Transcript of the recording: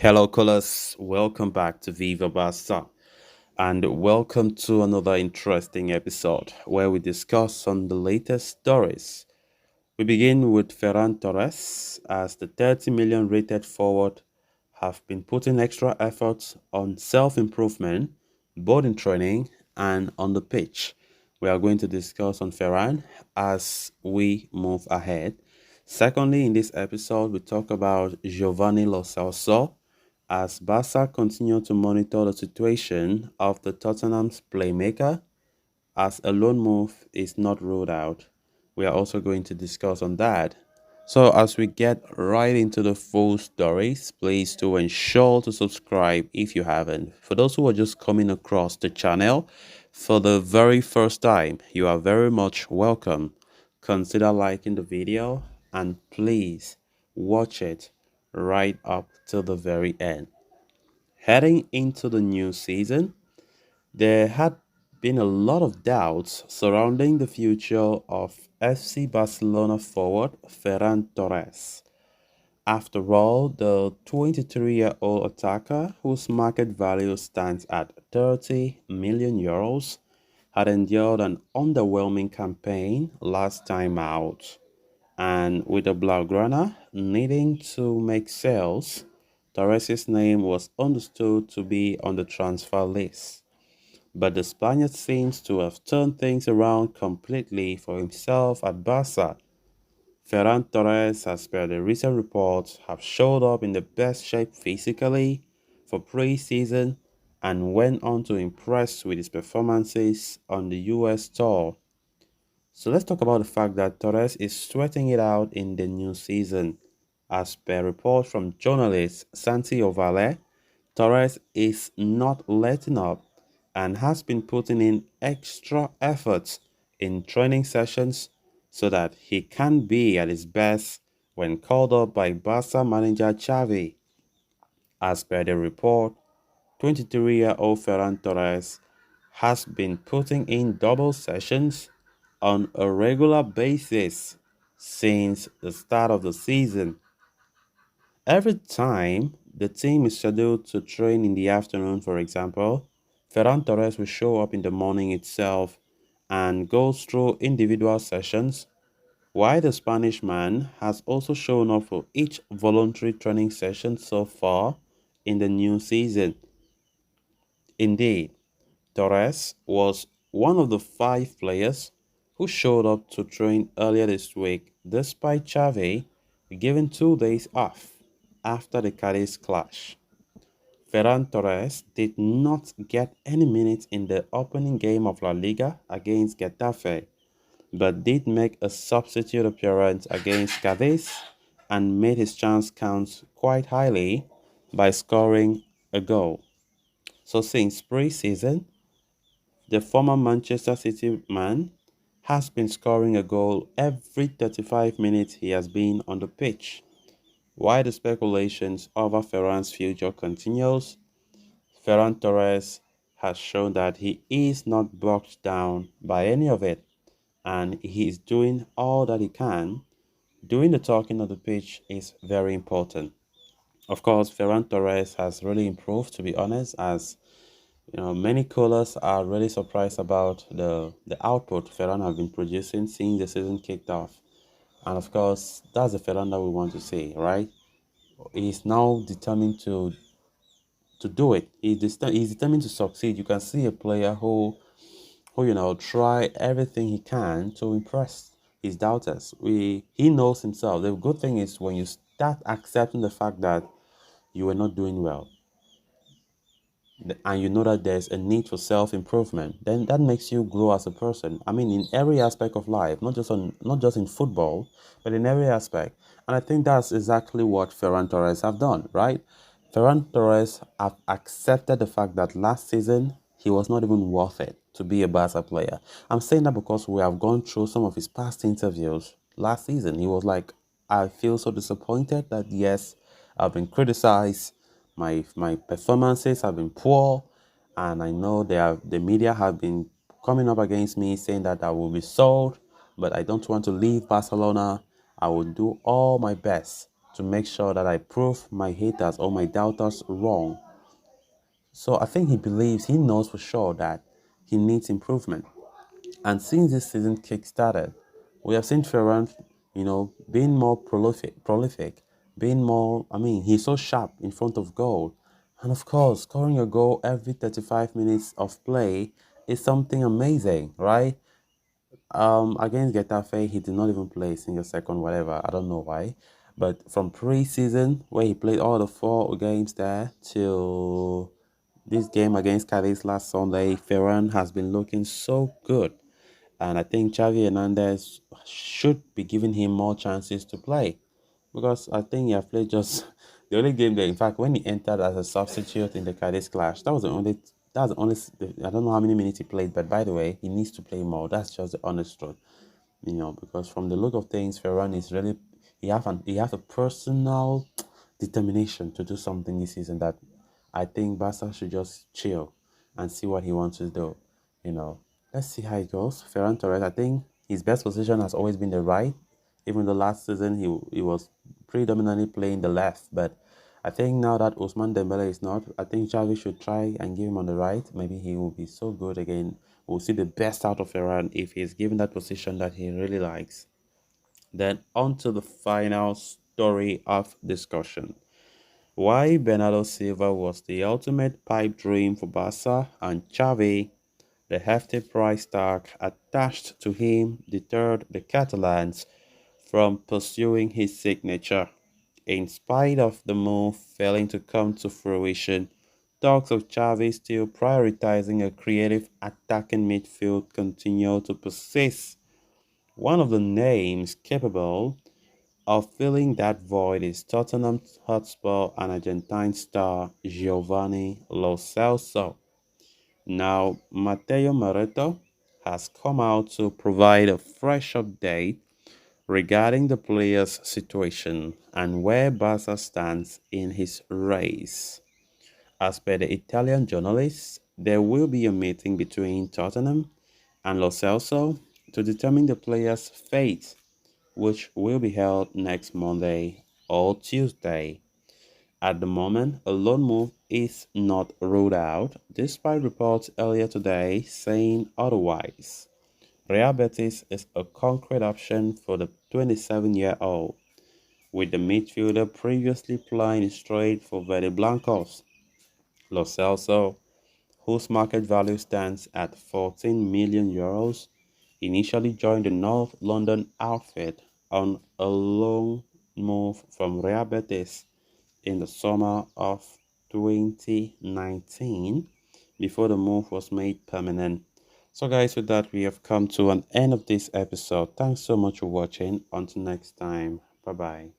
Hello, callers. Welcome back to Viva Barca, and welcome to another interesting episode where we discuss on the latest stories. We begin with Ferran Torres, as the 30 million rated forward have been putting extra efforts on self-improvement, both in training and on the pitch. We are going to discuss on Ferran as we move ahead. Secondly, in this episode, we talk about Giovanni Lo Celso as Barca continue to monitor the situation of the Tottenham's playmaker, as a loan move is not ruled out. We are also going to discuss on that. So as we get right into the full stories, please do ensure to subscribe if you haven't. For those who are just coming across the channel for the very first time, you are very much welcome. Consider liking the video and please watch it right up to the very end. Heading into the new season, there had been a lot of doubts surrounding the future of FC Barcelona forward Ferran Torres. After all, the 23-year-old attacker, whose market value stands at 30 million euros, had endured an underwhelming campaign last time out. And with the Blaugrana needing to make sales, Torres' name was understood to be on the transfer list. But the Spaniard seems to have turned things around completely for himself at Barca. Ferran Torres, as per the recent reports, have showed up in the best shape physically for pre-season and went on to impress with his performances on the US tour. So let's talk about the fact that Torres is sweating it out in the new season. As per report from journalist Santi Ovalle, Torres is not letting up and has been putting in extra efforts in training sessions so that he can be at his best when called up by Barca manager Xavi. As per the report, 23-year-old Ferran Torres has been putting in double sessions on a regular basis since the start of the season. Every time the team is scheduled to train in the afternoon, for example, Ferran Torres will show up in the morning itself and goes through individual sessions, while the Spanish man has also shown up for each voluntary training session so far in the new season. Indeed, Torres was one of the five players who showed up to train earlier this week despite Xavi giving 2 days off after the Cadiz clash. Ferran Torres did not get any minutes in the opening game of La Liga against Getafe, but did make a substitute appearance against Cadiz and made his chance count quite highly by scoring a goal. So since pre-season, the former Manchester City man has been scoring a goal every 35 minutes he has been on the pitch. While the speculations over Ferran's future continues, Ferran Torres has shown that he is not bogged down by any of it and he is doing all that he can. Doing the talking on the pitch is very important. Of course, Ferran Torres has really improved, to be honest, as many callers are really surprised about the output Ferran have been producing since the season kicked off. And of course, that's the Ferran that we want to see, right? He's now determined to do it. He's determined to succeed. You can see a player who try everything he can to impress his doubters. He knows himself. The good thing is when you start accepting the fact that you are not doing well, and you know that there's a need for self-improvement, then that makes you grow as a person. I mean, in every aspect of life, not just in football, but in every aspect. And I think that's exactly what Ferran Torres have done, right? Ferran Torres have accepted the fact that last season he was not even worth it to be a Barca player. I'm saying that because we have gone through some of his past interviews last season. He was like, I feel so disappointed that yes, I've been criticized, my performances have been poor, and I know the media have been coming up against me saying that I will be sold, but I don't want to leave Barcelona. I will do all my best to make sure that I prove my haters or my doubters wrong. So I think he knows for sure that he needs improvement. And since this season kick-started, we have seen Ferran, being more prolific, being more. I mean, he's so sharp in front of goal, and of course, scoring a goal every 35 minutes of play is something amazing, right? Against Getafe, he did not even play a single second, whatever. I don't know why. But from pre-season, where he played all the four games there, till this game against Cadiz last Sunday, Ferran has been looking so good. And I think Xavi Hernandez should be giving him more chances to play. Because I think he has played just the only game that, in fact, when he entered as a substitute in the Cadiz clash, I don't know how many minutes he played, but by the way, he needs to play more. That's just the honest truth, because from the look of things, Ferran is really, he have a personal determination to do something this season that I think Barca should just chill and see what he wants to do. You know, let's see how it goes. Ferran Torres, I think his best position has always been the right. Even the last season, he was predominantly playing the left, but I think now that Ousmane Dembele is not, I think Xavi should try and give him on the right. Maybe he will be so good again. We'll see the best out of Ferran if he's given that position that he really likes. Then on to the final story of discussion. Why Bernardo Silva was the ultimate pipe dream for Barca and Xavi, the hefty price tag attached to him deterred the Catalans from pursuing his signature. In spite of the move failing to come to fruition, talks of Xavi still prioritizing a creative attacking midfield continue to persist. One of the names capable of filling that void is Tottenham Hotspur and Argentine star Giovanni Lo Celso. Now, Matteo Moretto has come out to provide a fresh update regarding the player's situation and where Barca stands in his race. As per the Italian journalist, there will be a meeting between Tottenham and Lo Celso to determine the player's fate, which will be held next Monday or Tuesday. At the moment, a loan move is not ruled out, despite reports earlier today saying otherwise. Real Betis is a concrete option for the 27-year-old, with the midfielder previously playing straight for Verde Blancos. Lo Celso, whose market value stands at €14 million, initially joined the North London outfit on a loan move from Real Betis in the summer of 2019 before the move was made permanent. So guys, with that we have come to an end of this episode. Thanks so much for watching. Until next time. Bye bye.